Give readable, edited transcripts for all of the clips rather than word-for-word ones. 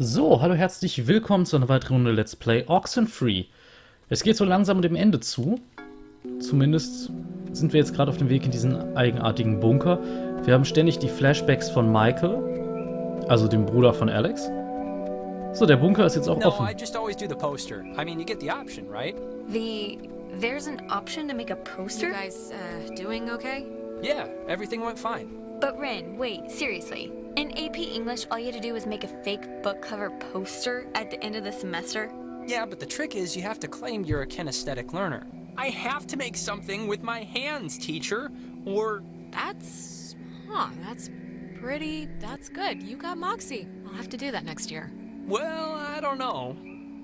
So, hallo, herzlich willkommen zu einer weiteren Runde Let's Play Oxenfree. Es geht so langsam dem Ende zu. Zumindest sind wir jetzt gerade auf dem Weg in diesen eigenartigen Bunker. Wir haben ständig die Flashbacks von Michael, also dem Bruder von Alex. So, der Bunker ist jetzt auch offen. No, I just always do the poster. I mean, you get the option, right? There's an option to make a poster? You guys, doing okay? Yeah, everything went fine. But Ren, wait, seriously. In AP English, all you had to do was make a fake book cover poster at the end of the semester? Yeah, but the trick is you have to claim you're a kinesthetic learner. I have to make something with my hands, teacher, or... That's good. You got moxie. I'll have to do that next year. Well, I don't know.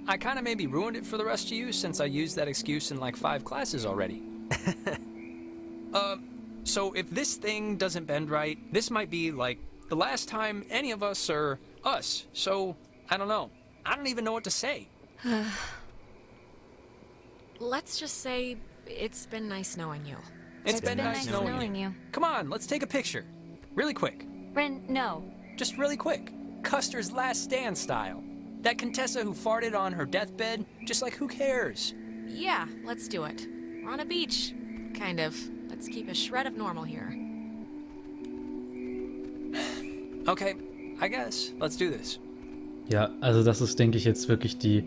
I kind of maybe ruined it for the rest of you since I used that excuse in like 5 classes already. So if this thing doesn't bend right, this might be like the last time any of us are us. So, I don't know. I don't even know what to say. Let's just say it's been nice knowing you. It's been nice knowing you. Come on, let's take a picture. Really quick. Ren, no. Just really quick. Custer's Last Stand style. That Contessa who farted on her deathbed, just like who cares? Yeah, let's do it. We're on a beach. Kind of. Let's keep a shred of normal here. Okay, I guess. Let's do this. Ja, also das ist, denke ich, jetzt wirklich die...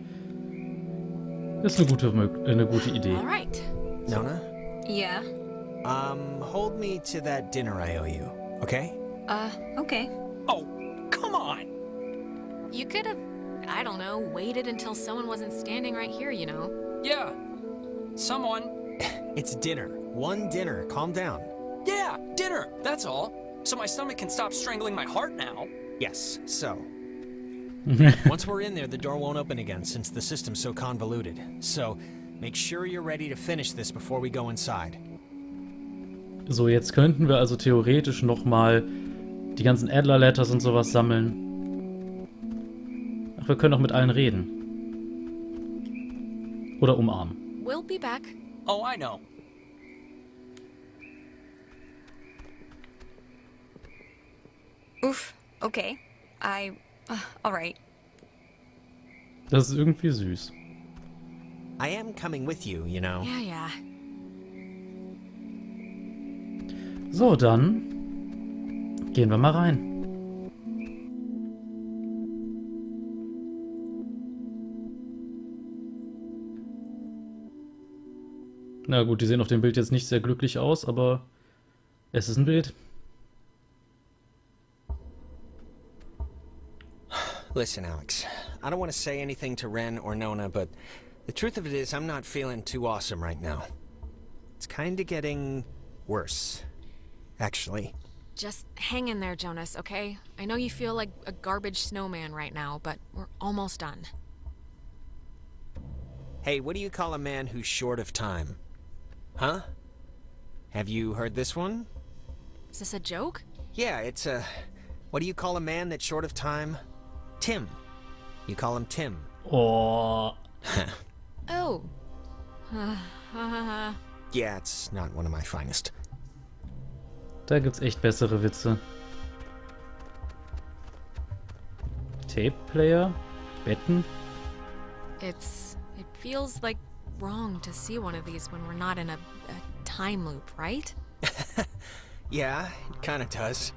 Das ist eine gute Idee. All right. Nona? Yeah? Hold me to that dinner I owe you, okay? Okay. Oh, come on! You could have, I don't know, waited until someone wasn't standing right here, you know? Yeah. Someone. It's dinner. One dinner. Calm down. Yeah, dinner. That's all. So my stomach can stop strangling my heart now. Yes, so. Once we're in there, the door won't open again since the system's so convoluted. So, make sure you're ready to finish this before we go inside. So, jetzt könnten wir also theoretisch nochmal die ganzen Adler-Letters und sowas sammeln. Ach, wir können auch mit allen reden. Oder umarmen. We'll be back. Oh, I know. Oof. Okay. Alright. Das ist irgendwie süß. I am coming with you, you know. Yeah. So, dann gehen wir mal rein. Na gut, die sehen auf dem Bild jetzt nicht sehr glücklich aus, aber es ist ein Bild. Listen, Alex, I don't want to say anything to Ren or Nona, but the truth of it is I'm not feeling too awesome right now. It's kind of getting worse, actually. Just hang in there, Jonas, okay? I know you feel like a garbage snowman right now, but we're almost done. Hey, what do you call a man who's short of time? Huh? Have you heard this one? Is this a joke? Yeah, it's a... What do you call a man that's short of time? Tim. You call him Tim. Oh. Oh. Yeah, it's not one of my finest. Da gibt's echt bessere Witze. Tape Player? Betten? It feels like wrong to see one of these when we're not in a time loop, right? Yeah, it kinda does.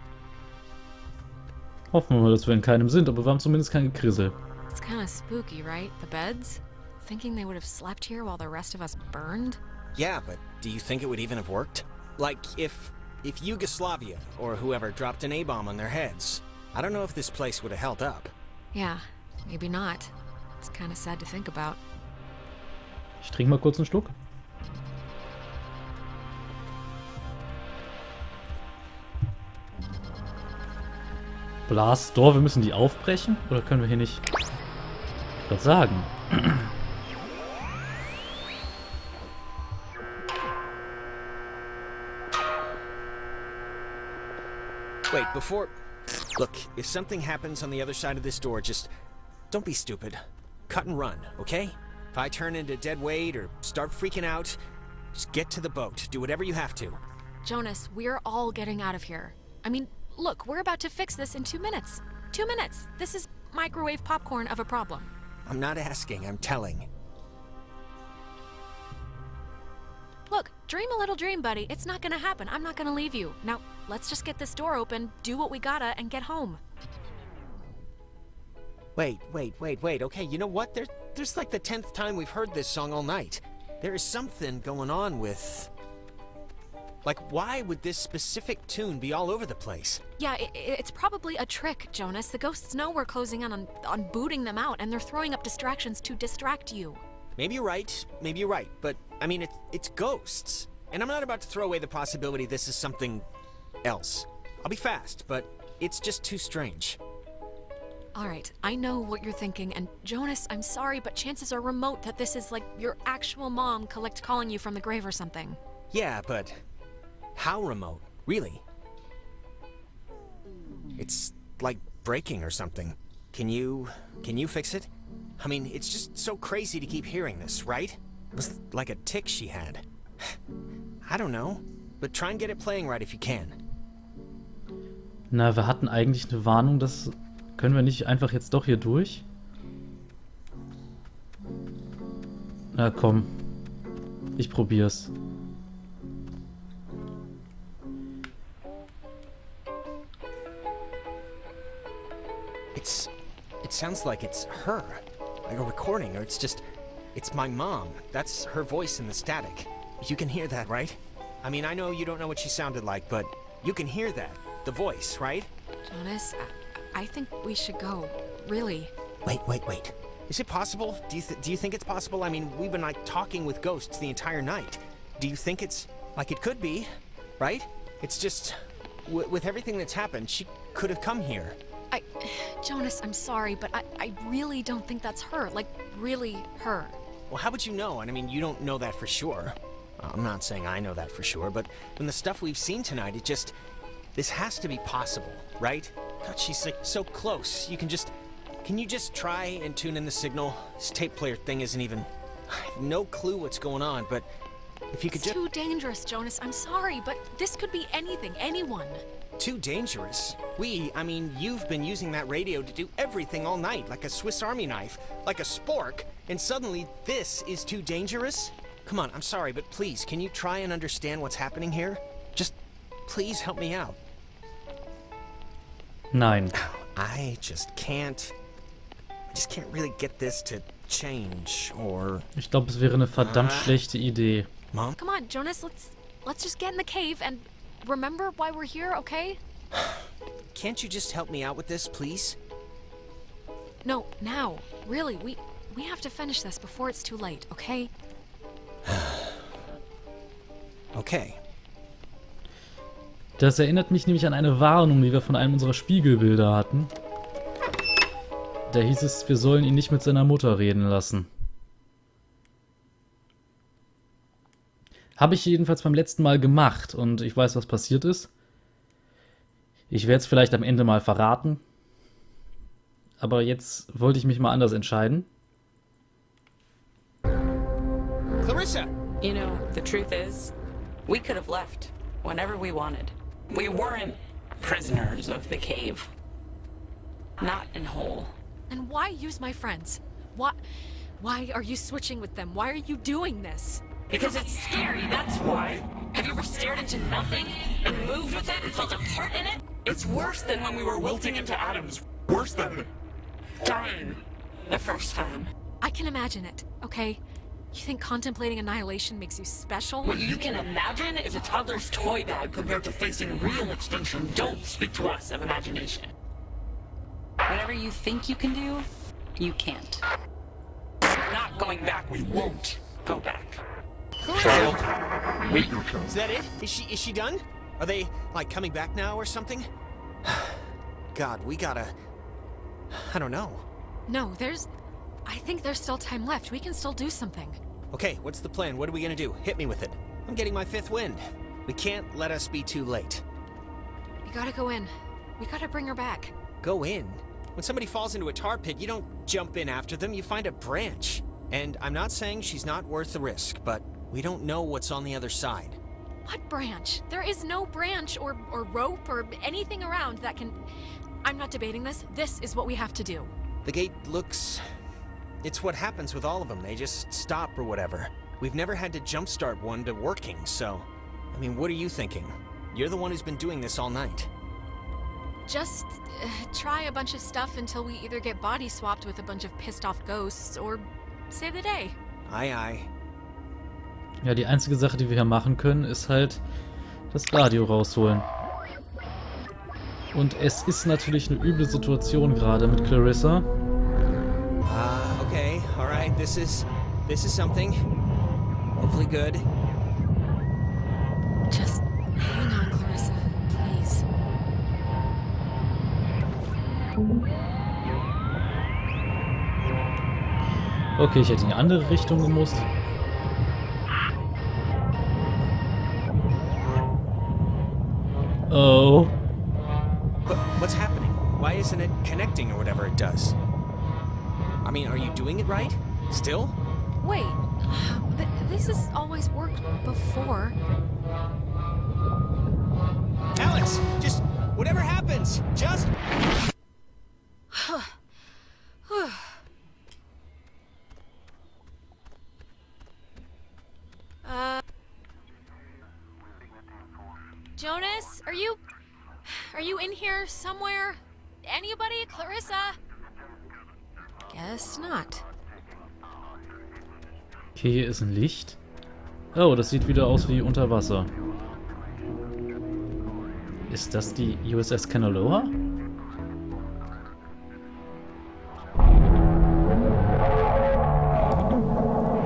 Hoffen wir mal, dass wir in keinem sind, aber wir haben zumindest kein Gekrissel. It's kind of spooky, right? The beds? Thinking they would have slept here while the rest of us burned? Yeah, but do you think it would even have worked? Like, if Yugoslavia or whoever dropped an A-bomb on their heads, I don't know if this place would have held up. Yeah, maybe not. It's kind of sad to think about. Ich trinke mal kurz einen Schluck. Blast Door, wir müssen die aufbrechen? Oder können wir hier nicht... Ich würde sagen. Wait, before... Look, if something happens on the other side of this door, just... Don't be stupid. Cut and run, okay? If I turn into dead weight or start freaking out, just get to the boat. Do whatever you have to. Jonas, we're all getting out of here. I mean, look, we're about to fix this in 2 minutes. 2 minutes. This is microwave popcorn of a problem. I'm not asking, I'm telling. Look, dream a little dream, buddy. It's not gonna happen. I'm not gonna leave you. Now, let's just get this door open, do what we gotta, and get home. Wait. Okay, you know what? There's like the 10th time we've heard this song all night. There is something going on with... Like, why would this specific tune be all over the place? Yeah, it's probably a trick, Jonas. The ghosts know we're closing in on booting them out, and they're throwing up distractions to distract you. Maybe you're right, but, I mean, it's ghosts. And I'm not about to throw away the possibility this is something else. I'll be fast, but it's just too strange. All right, I know what you're thinking, and Jonas, I'm sorry, but chances are remote that this is like your actual mom calling you from the grave or something. Yeah, but how remote? Really? It's like breaking or something. Can you fix it? I mean, it's just so crazy to keep hearing this, right? It was like a tick she had. I don't know, but try and get it playing right if you can. Na, wir hatten eigentlich eine Warnung, dass... Können wir nicht einfach jetzt doch hier durch? Na komm. Ich probier's. It sounds like it's her. Like a recording, or it's my mom. That's her voice in the static. You can hear that, right? I mean, I know you don't know what she sounded like, but you can hear that. The voice, right? Jonas, I think we should go. Really. Wait. Is it possible? Do you think it's possible? I mean, we've been like talking with ghosts the entire night. Do you think it's like it could be, right? It's just with everything that's happened, she could have come here. Jonas, I'm sorry, but I really don't think that's her. Like, really her. Well, how would you know? And I mean, you don't know that for sure. I'm not saying I know that for sure, but from the stuff we've seen tonight, this has to be possible, right? God, she's like so close. Can you just try and tune in the signal? This tape player thing isn't even... I have no clue what's going on, but if you could just... It's too dangerous, Jonas. I'm sorry, but this could be anything, anyone. Too dangerous? I mean, you've been using that radio to do everything all night, like a Swiss Army knife, like a spork, and suddenly this is too dangerous? Come on, I'm sorry, but please, can you try and understand what's happening here? Just, please help me out. Nein. I just can't really get this to change, or... Ich glaube, es wäre eine verdammt schlechte Idee. Mom? Come on, Jonas, let's just get in the cave and remember why we're here, okay? Can't you just help me out with this, please? No, now. Really, we have to finish this before it's too late, okay? Okay. Das erinnert mich nämlich an eine Warnung, die wir von einem unserer Spiegelbilder hatten. Da hieß es, wir sollen ihn nicht mit seiner Mutter reden lassen. Habe ich jedenfalls beim letzten Mal gemacht und ich weiß, was passiert ist. Ich werde es vielleicht am Ende mal verraten. Aber jetzt wollte ich mich mal anders entscheiden. Clarissa! You know, the truth is, we could have left whenever we wanted. We weren't prisoners of the cave. Not in whole. And why use my friends? Why are you switching with them? Why are you doing this? Because it's scary, that's why. Have you ever stared into nothing and moved with it and felt a part in it? It's worse than when we were wilting into atoms. Worse than dying the first time. I can imagine it, okay? You think contemplating annihilation makes you special? What you can imagine is a toddler's toy bag compared to facing real extinction. Don't speak to us of imagination. Whatever you think you can do, you can't. We're not going back. We won't go back. Is that it? Is she done? Are they, like, coming back now or something? God, we gotta... I don't know. No, I think there's still time left. We can still do something. Okay, what's the plan? What are we gonna do? Hit me with it. I'm getting my fifth wind. We can't let us be too late. We gotta go in. We gotta bring her back. Go in? When somebody falls into a tar pit, you don't jump in after them, you find a branch. And I'm not saying she's not worth the risk, but we don't know what's on the other side. What branch? There is no branch or rope or anything around that can... I'm not debating this. This is what we have to do. The gate looks... It's what happens with all of them. They just stop or whatever. We've never had to jumpstart one to working, so... I mean, what are you thinking? You're the one who's been doing this all night. Just try a bunch of stuff until we either get body swapped with a bunch of pissed off ghosts or save the day. Aye, aye. Ja, die einzige Sache, die wir hier machen können, ist halt das Radio rausholen. Und es ist natürlich eine üble Situation gerade mit Clarissa. Okay, alright, this is something. Hopefully good. Just hang on, Clarissa, please. Okay, ich hätte in die andere Richtung gemusst. Oh. But what's happening? Why isn't it connecting or whatever it does? I mean, are you doing it right? Still? Wait, this has always worked before. Alex, just whatever happens, just... Jonas, are you in here somewhere? Anybody? Clarissa? Guess not. Okay, hier ist ein Licht. Oh, das sieht wieder aus wie unter Wasser. Ist das die USS Kanaloa?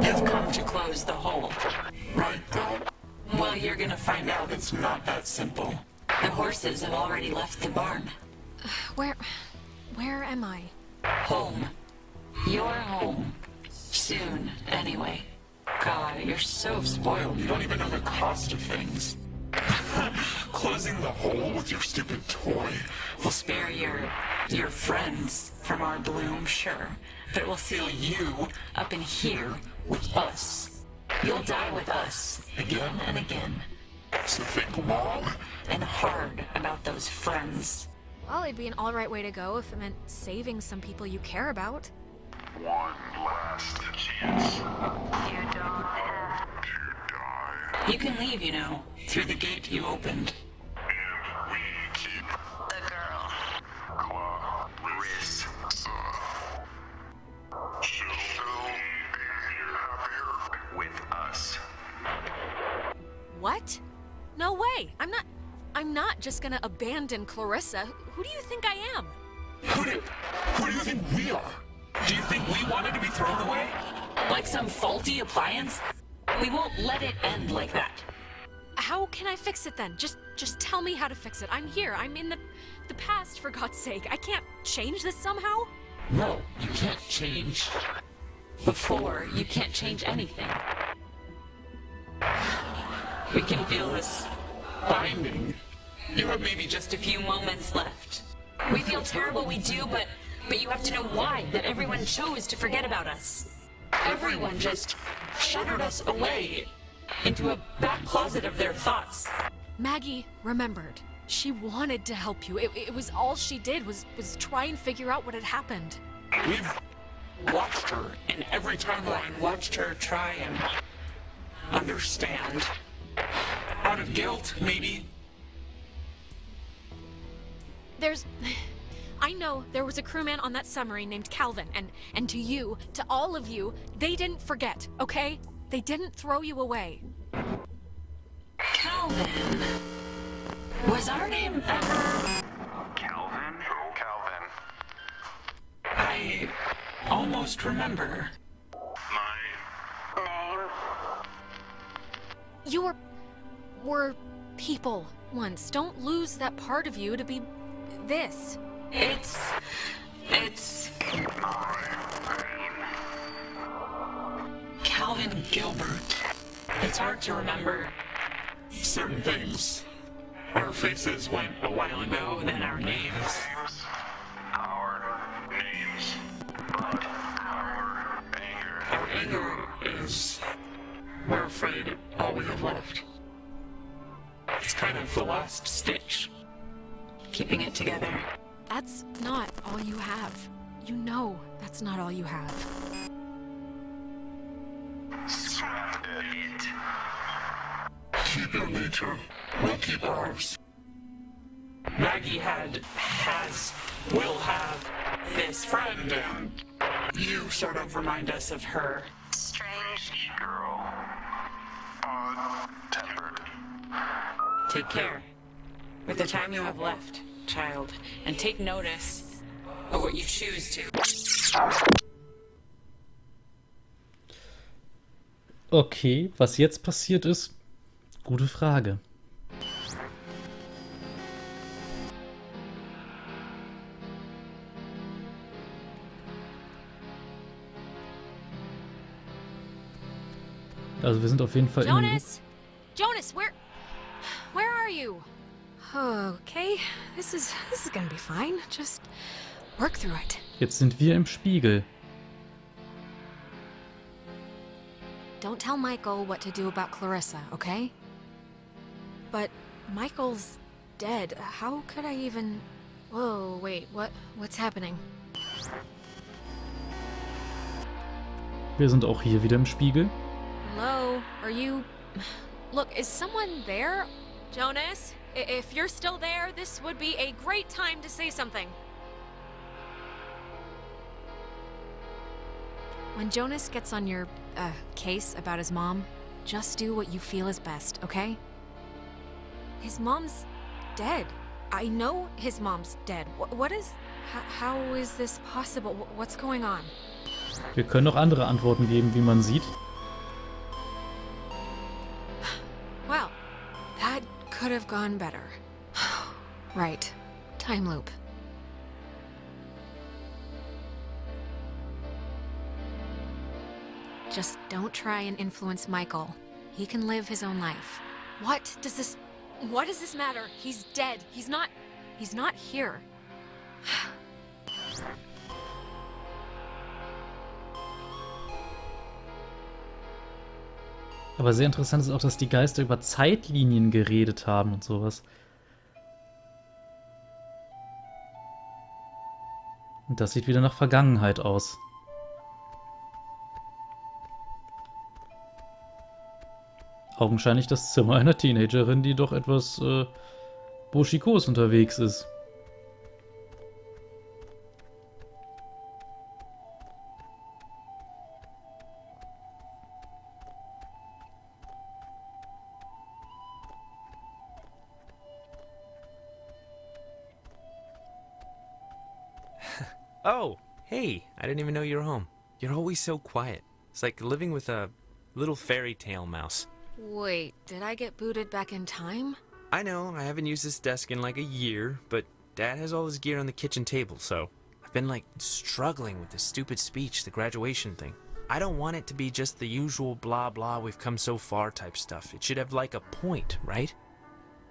You've come to close the hole, right, girl? Well, you're gonna find out it's not that simple. The horses have already left the barn. Where am I? Home. You're home. Soon, anyway. God, you're so spoiled. You don't even know the cost of things. Closing the hole with your stupid toy will spare your friends from our bloom, sure. But it will seal you up in here with us. You'll die with us again and again. So think long and hard about those friends. Well, it'd be an alright way to go if it meant saving some people you care about. One last chance. You don't have to die. You can leave, you know, through the gate you opened. And we keep the girl. Clarissa. She'll be happier with us. What? No way! I'm not just gonna abandon Clarissa. Who do you think I am? Who do you think we are? Do you think we wanted to be thrown away? Like some faulty appliance? We won't let it end like that. How can I fix it then? Just tell me how to fix it. I'm here. I'm in the past, for God's sake. I can't change this somehow? No, you can't change. Before, you can't change anything. We can feel this binding. You have maybe just a few moments left. We feel terrible, we do, but you have to know why, that everyone chose to forget about us. Everyone just shuttered us away into a back closet of their thoughts. Maggie remembered. She wanted to help you. It was all she did was try and figure out what had happened. We've watched her in every timeline, watched her try and understand. Out of guilt, maybe. I know there was a crewman on that submarine named Calvin, and to you, to all of you, they didn't forget, okay? They didn't throw you away. Calvin. Was our name ever... Calvin? Who? Calvin. I almost remember. My name? You were people once. Don't lose that part of you to be this. It's... Calvin Gilbert. It's hard to remember certain things. Our faces went a while ago, then our names. Names. Our names. But our anger. Our anger is... We're afraid all we have left. It's kind of the last stitch. Keeping it together. That's not all you have. you know that's not all you have. Scrap it. Keep it, Meteor. We'll keep ours. Maggie has, will have this friend, and you sort of remind us of her. Strange girl. Odd-tempered. Take care. With the time you have left, child, and take notice of what you choose to. Okay, was jetzt passiert ist, gute Frage. Also wir sind auf jeden Fall Jonas! Jonas, where are you? Okay, this is gonna be fine. Just work through it. Jetzt sind wir im Spiegel. Don't tell Michael what to do about Clarissa, okay? But Michael's dead. How could I even... Whoa, wait, what's happening? Wir sind auch hier wieder im Spiegel. Hello? Are you... Look, is someone there? Jonas? If you're still there, this would be a great time to say something. When Jonas gets on your, case about his mom, just do what you feel is best, okay? His mom's dead. I know his mom's dead. What is... How is this possible? What's going on? Wir können noch andere Antworten geben, wie man sieht. Well, that could have gone better. Right. Time loop. Just don't try and influence Michael. He can live his own life. What does this matter? He's dead. He's not here. Aber sehr interessant ist auch, dass die Geister über Zeitlinien geredet haben und sowas. Und das sieht wieder nach Vergangenheit aus. Augenscheinlich das Zimmer einer Teenagerin, die doch etwas burschikos unterwegs ist. Oh, hey, I didn't even know you were home. You're always so quiet. It's like living with a little fairy tale mouse. Wait, did I get booted back in time? I know, I haven't used this desk in like a year, but Dad has all his gear on the kitchen table, so I've been like struggling with this stupid speech, the graduation thing. I don't want it to be just the usual blah blah we've come so far type stuff. It should have like a point, right?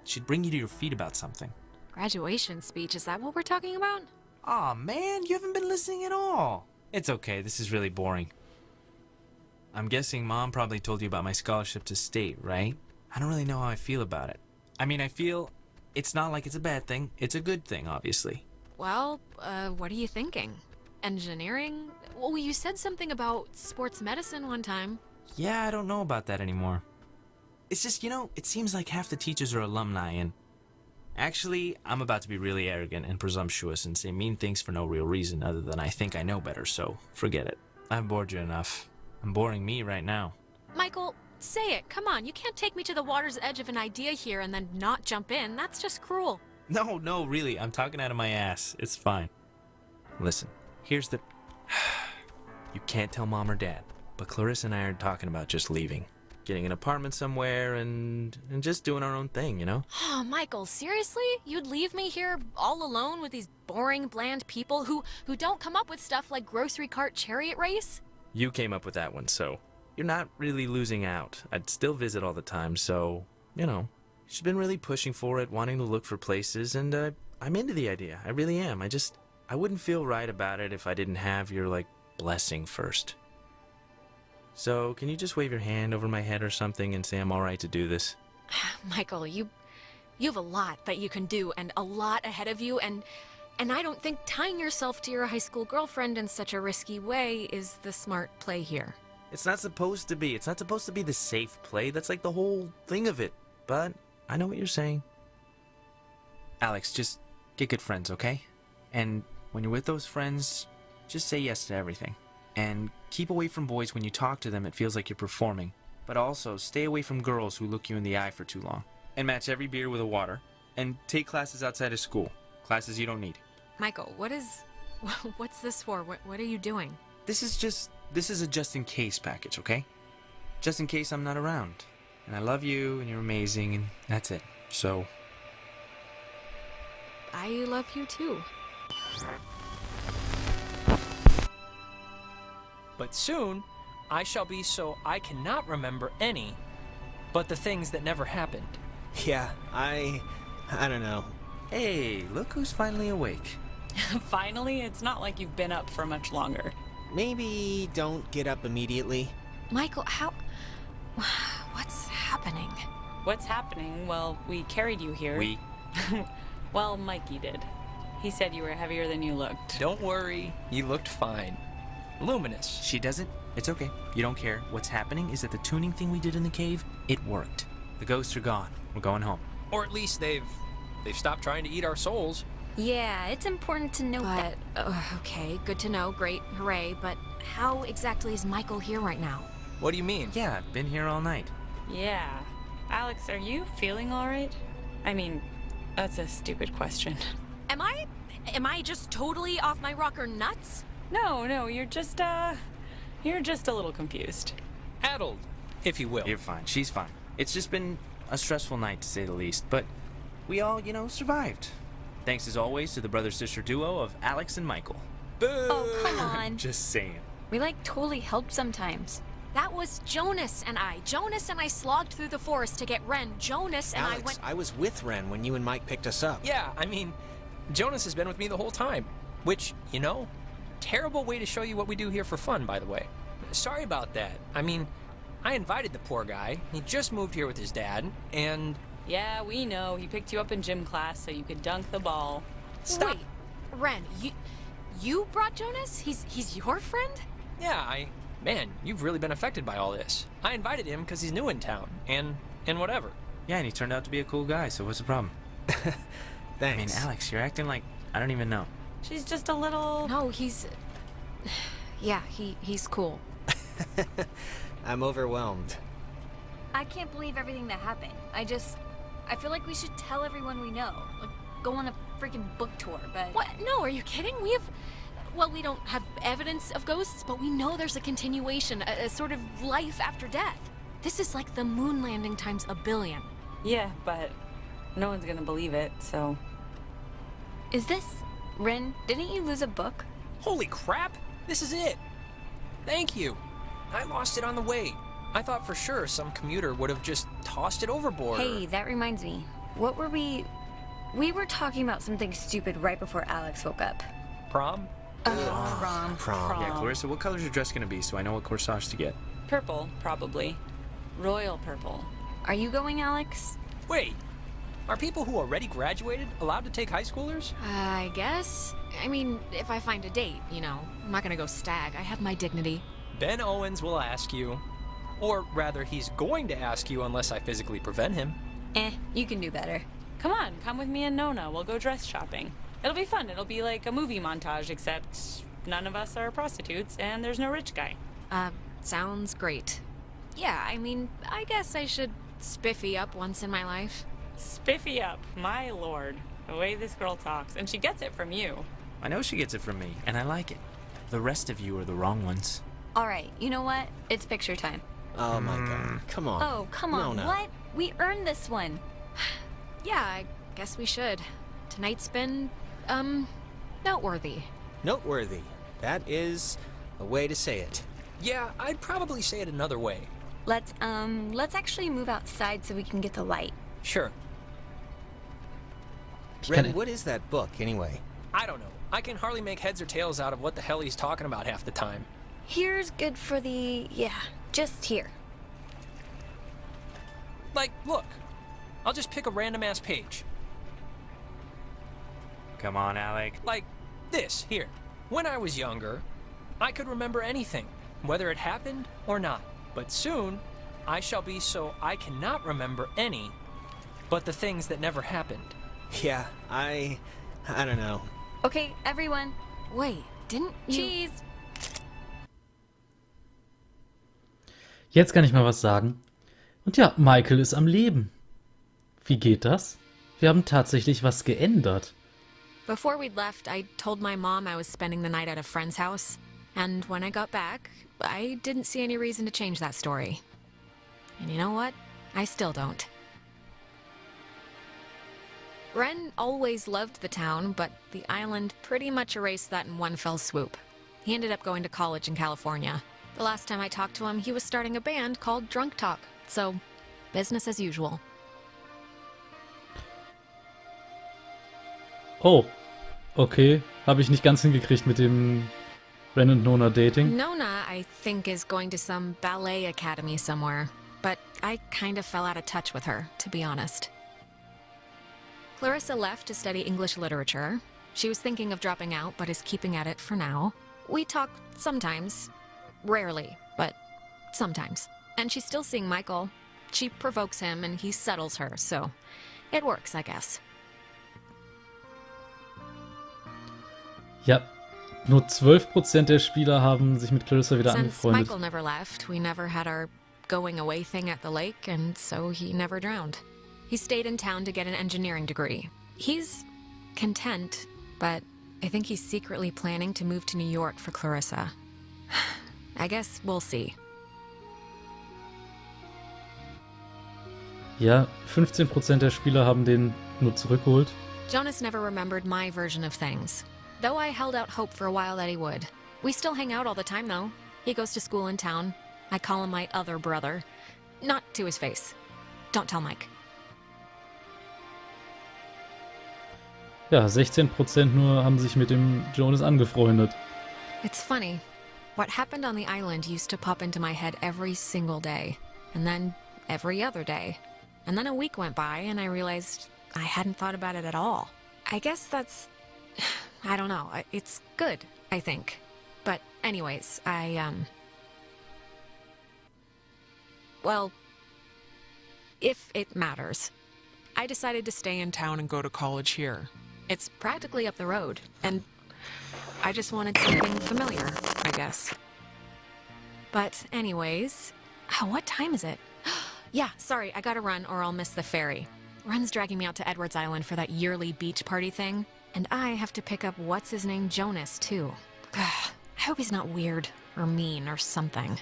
It should bring you to your feet about something. Graduation speech, is that what we're talking about? Aw, man, you haven't been listening at all. It's okay, this is really boring. I'm guessing Mom probably told you about my scholarship to state, right? I don't really know how I feel about it. I mean, I feel it's not like it's a bad thing. It's a good thing, obviously. Well, what are you thinking? Engineering? Well, you said something about sports medicine one time. Yeah, I don't know about that anymore. It's just, you know, it seems like half the teachers are alumni and... Actually, I'm about to be really arrogant and presumptuous and say mean things for no real reason other than I think I know better, so forget it. I've bored you enough. I'm boring me right now. Michael, say it. Come on, you can't take me to the water's edge of an idea here and then not jump in. That's just cruel. No, really, I'm talking out of my ass. It's fine. Listen, here's the... You can't tell Mom or Dad, but Clarissa and I are talking about just leaving. Getting an apartment somewhere and just doing our own thing, you know? Oh, Michael, seriously? You'd leave me here all alone with these boring, bland people who don't come up with stuff like grocery cart chariot race? You came up with that one, so you're not really losing out. I'd still visit all the time, so, you know. She's been really pushing for it, wanting to look for places, and I'm into the idea. I really am. I wouldn't feel right about it if I didn't have your, like, blessing first. So, can you just wave your hand over my head or something and say I'm alright to do this? Michael, you have a lot that you can do and a lot ahead of you, and And I don't think tying yourself to your high school girlfriend in such a risky way is the smart play here. It's not supposed to be. It's not supposed to be the safe play. That's like the whole thing of it. But I know what you're saying. Alex, just get good friends, okay? And when you're with those friends, just say yes to everything. And keep away from boys when you talk to them. It feels like you're performing. But also, stay away from girls who look you in the eye for too long. And match every beer with a water. And take classes outside of school. Classes you don't need. Michael, what's this for? What are you doing? This is a just-in-case package, okay? Just in case I'm not around. And I love you, and you're amazing, and that's it. So... I love you too. But soon, I shall be so I cannot remember any but the things that never happened. Yeah, I don't know. Hey, look who's finally awake. Finally, it's not like you've been up for much longer. Maybe don't get up immediately. Michael, what's happening? What's happening? Well, we carried you here. We? Well, Mikey did. He said you were heavier than you looked. Don't worry, you looked fine. Luminous. She doesn't? It's okay. You don't care. What's happening is that the tuning thing we did in the cave, it worked. The ghosts are gone. We're going home. Or at least they've stopped trying to eat our souls. Yeah, it's important to note that. Okay, good to know. Great, hooray. But how exactly is Michael here right now? What do you mean? Yeah, I've been here all night. Yeah. Alex, are you feeling all right? I mean, that's a stupid question. Am I just totally off my rocker nuts? No, you're just a little confused. Addled, if you will. You're fine. She's fine. It's just been a stressful night, to say the least. But we all, survived. Thanks as always to the brother-sister duo of Alex and Michael. Boo! Oh, come on. Just saying. We totally help sometimes. That was Jonas and I. Jonas and I slogged through the forest to get Ren. Jonas and Alex, I went... I was with Ren when you and Mike picked us up. Yeah, I mean, Jonas has been with me the whole time. Which, terrible way to show you what we do here for fun, by the way. Sorry about that. I mean, I invited the poor guy. He just moved here with his dad, and... Yeah, we know. He picked you up in gym class so you could dunk the ball. Stop. Wait, Ren, you brought Jonas? He's your friend? Yeah, Man, you've really been affected by all this. I invited him because he's new in town, and whatever. Yeah, and he turned out to be a cool guy, so what's the problem? Thanks. I mean, Alex, you're acting like I don't even know. She's just a little... No, he's... Yeah, he's cool. I'm overwhelmed. I can't believe everything that happened. I feel like we should tell everyone we know. Go on a freaking book tour, but... What? No, are you kidding? We don't have evidence of ghosts, but we know there's a continuation, a sort of life after death. This is like the moon landing times a billion. Yeah, but no one's gonna believe it, so... Is this... Ren, didn't you lose a book? Holy crap! This is it! Thank you! I lost it on the way. I thought for sure some commuter would have just tossed it overboard. Hey, that reminds me. What were we... We were talking about something stupid right before Alex woke up. Prom? Prom. Yeah, Clarissa, what color's your dress gonna be so I know what corsage to get? Purple, probably. Royal purple. Are you going, Alex? Wait! Are people who already graduated allowed to take high schoolers? I guess. I mean, if I find a date, I'm not gonna go stag. I have my dignity. Ben Owens will ask you. Or rather, he's going to ask you unless I physically prevent him. You can do better. Come on, come with me and Nona. We'll go dress shopping. It'll be fun. It'll be like a movie montage, except none of us are prostitutes and there's no rich guy. Sounds great. Yeah, I mean, I guess I should spiffy up once in my life. Spiffy up, my lord. The way this girl talks, and she gets it from you. I know she gets it from me, and I like it. The rest of you are the wrong ones. All right, you know what? It's picture time. Oh my god, come on. Oh, come on. No. What? We earned this one. Yeah, I guess we should. Tonight's been, noteworthy. Noteworthy. That is a way to say it. Yeah, I'd probably say it another way. Let's actually move outside so we can get the light. Sure. Ren, what is that book, anyway? I don't know. I can hardly make heads or tails out of what the hell he's talking about half the time. Here's good for the... Yeah, just here. Look. I'll just pick a random-ass page. come on, Alec. Like this, here. When I was younger, I could remember anything, whether it happened or not. But soon, I shall be so I cannot remember any, but the things that never happened. Yeah, I don't know. Okay, everyone. Wait, didn't you... Cheese. Jetzt kann ich mal was sagen. Und ja, Michael ist am Leben. Wie geht das? Wir haben tatsächlich was geändert. Before we'd left, I told my mom I was spending the night at a friend's house. And when I got back, I didn't see any reason to change that story. And you know what? I still don't. Ren always loved the town, but the island pretty much erased that in one fell swoop. He ended up going to college in California. The last time I talked to him, he was starting a band called Drunk Talk. So, business as usual. Oh, okay. Habe ich nicht ganz hingekriegt mit dem Ren und Nona Dating. Nona, I think, is going to some ballet academy somewhere. But I kind of fell out of touch with her, to be honest. Clarissa left to study English literature. She was thinking of dropping out, but is keeping at it for now. We talk sometimes. Rarely, but sometimes. And she's still seeing Michael. She provokes him and he settles her, so it works, I guess. Ja, nur 12% der Spieler haben sich mit Clarissa wieder Since angefreundet. Michael never left, we never had our going away thing at the lake, and so he never drowned. He stayed in town to get an engineering degree. He's content, but I think he's secretly planning to move to New York for Clarissa. I guess we'll see. Ja, 15% der Spieler haben den nur zurückgeholt. Jonas never remembered my version of things, though I held out hope for a while that he would. We still hang out all the time, though. He goes to school in town. I call him my other brother. Not to his face. Don't tell Mike. Ja, 16% nur haben sich mit dem Jonas angefreundet. It's funny. What happened on the island used to pop into my head every single day, and then every other day. And then a week went by, and I realized I hadn't thought about it at all. I guess that's... I don't know. It's good, I think. But anyways, well, if it matters, I decided to stay in town and go to college here. It's practically up the road, and I just wanted something familiar, I guess. But anyways, what time is it? Yeah, sorry, I gotta run or I'll miss the ferry. Ren's dragging me out to Edwards Island for that yearly beach party thing, and I have to pick up what's-his-name Jonas, too. Ugh, I hope he's not weird or mean or something.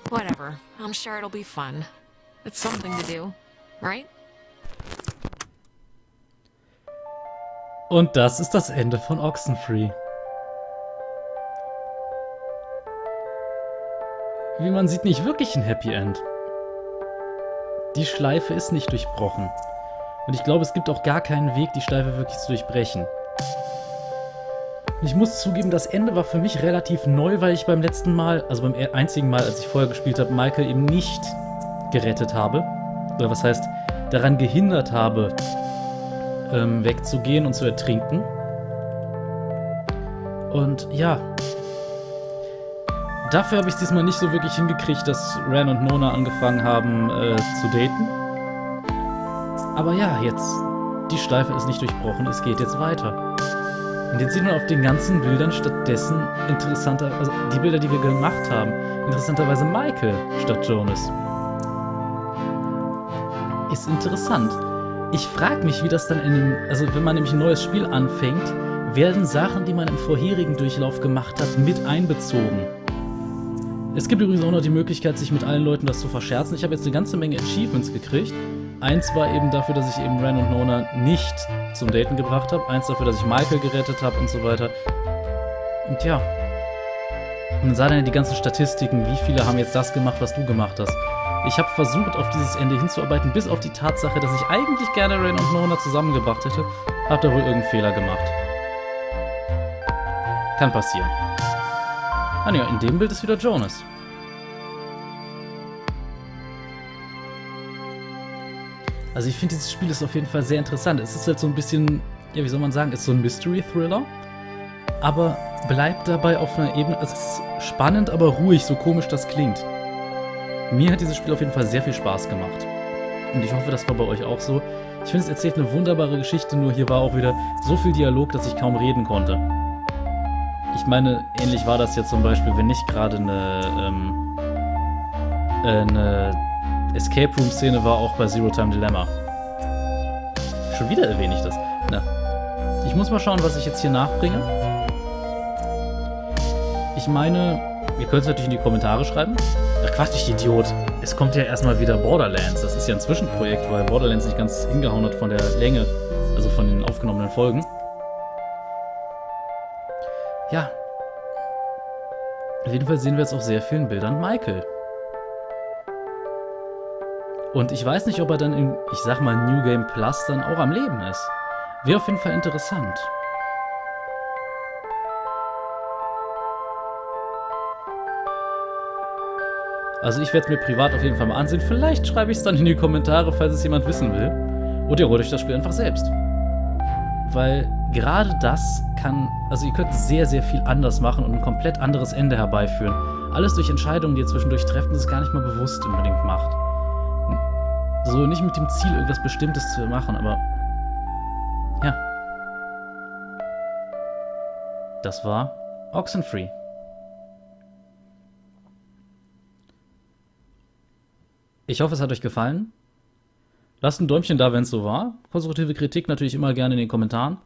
Whatever, I'm sure it'll be fun. It's something to do, right? Und das ist das Ende von Oxenfree. Wie man sieht, nicht wirklich ein Happy End. Die Schleife ist nicht durchbrochen. Und ich glaube, es gibt auch gar keinen Weg, die Schleife wirklich zu durchbrechen. Ich muss zugeben, das Ende war für mich relativ neu, weil ich beim letzten Mal, also beim einzigen Mal, als ich vorher gespielt habe, Michael eben nicht gerettet habe. Oder was heißt, daran gehindert habe, wegzugehen und zu ertrinken. Und ja, dafür habe ich es diesmal nicht so wirklich hingekriegt, dass Ren und Nona angefangen haben zu daten. Aber ja, jetzt, die Schleife ist nicht durchbrochen, es geht jetzt weiter. Und jetzt sieht man auf den ganzen Bildern stattdessen also die Bilder, die wir gemacht haben, interessanterweise Michael statt Jonas. Ist interessant. Ich frage mich, wie das dann also wenn man nämlich ein neues Spiel anfängt, werden Sachen, die man im vorherigen Durchlauf gemacht hat, mit einbezogen. Es gibt übrigens auch noch die Möglichkeit, sich mit allen Leuten das zu verscherzen. Ich habe jetzt eine ganze Menge Achievements gekriegt. Eins war eben dafür, dass ich eben Ren und Nona nicht zum Daten gebracht habe. Eins dafür, dass ich Michael gerettet habe und so weiter. Und ja. Und dann sah dann die ganzen Statistiken, wie viele haben jetzt das gemacht, was du gemacht hast. Ich habe versucht, auf dieses Ende hinzuarbeiten, bis auf die Tatsache, dass ich eigentlich gerne Ren und Nona zusammengebracht hätte. Hab da wohl irgendeinen Fehler gemacht. Kann passieren. Ah ne, in dem Bild ist wieder Jonas. Also ich finde, dieses Spiel ist auf jeden Fall sehr interessant. Es ist halt so ein bisschen ja, wie soll man sagen, ist so ein Mystery-Thriller, aber bleibt dabei auf einer Ebene, also es ist spannend, aber ruhig, so komisch das klingt. Mir hat dieses Spiel auf jeden Fall sehr viel Spaß gemacht. Und ich hoffe, das war bei euch auch so. Ich finde, es erzählt eine wunderbare Geschichte, nur hier war auch wieder so viel Dialog, dass ich kaum reden konnte. Ich meine, ähnlich war das ja zum Beispiel, wenn nicht gerade eine Escape Room Szene war, auch bei Zero Time Dilemma. Schon wieder erwähne ich das. Na, ich muss mal schauen, was ich jetzt hier nachbringe. Ich meine, ihr könnt es natürlich in die Kommentare schreiben. Ach Quatsch, ich Idiot. Es kommt ja erstmal wieder Borderlands. Das ist ja ein Zwischenprojekt, weil Borderlands nicht ganz hingehauen hat von der Länge, also von den aufgenommenen Folgen. Ja. Auf jeden Fall sehen wir jetzt auf sehr vielen Bildern Michael. Und ich weiß nicht, ob er dann in, ich sag mal, New Game Plus dann auch am Leben ist. Wäre auf jeden Fall interessant. Also ich werde es mir privat auf jeden Fall mal ansehen. Vielleicht schreibe ich es dann in die Kommentare, falls es jemand wissen will. Oder ihr holt euch das Spiel einfach selbst. Weil gerade das kann, also ihr könnt sehr, sehr viel anders machen und ein komplett anderes Ende herbeiführen. Alles durch Entscheidungen, die ihr zwischendurch trefft, das gar nicht mal bewusst unbedingt macht. So nicht mit dem Ziel, irgendwas Bestimmtes zu machen, aber ja. Das war Oxenfree. Ich hoffe, es hat euch gefallen. Lasst ein Däumchen da, wenn es so war. Konstruktive Kritik natürlich immer gerne in den Kommentaren.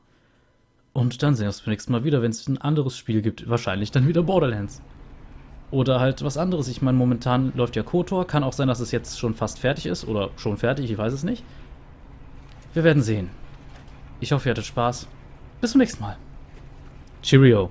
Und dann sehen wir uns beim nächsten Mal wieder, wenn es ein anderes Spiel gibt. Wahrscheinlich dann wieder Borderlands. Oder halt was anderes. Ich meine, momentan läuft ja KOTOR. Kann auch sein, dass es jetzt schon fast fertig ist. Oder schon fertig, ich weiß es nicht. Wir werden sehen. Ich hoffe, ihr hattet Spaß. Bis zum nächsten Mal. Cheerio.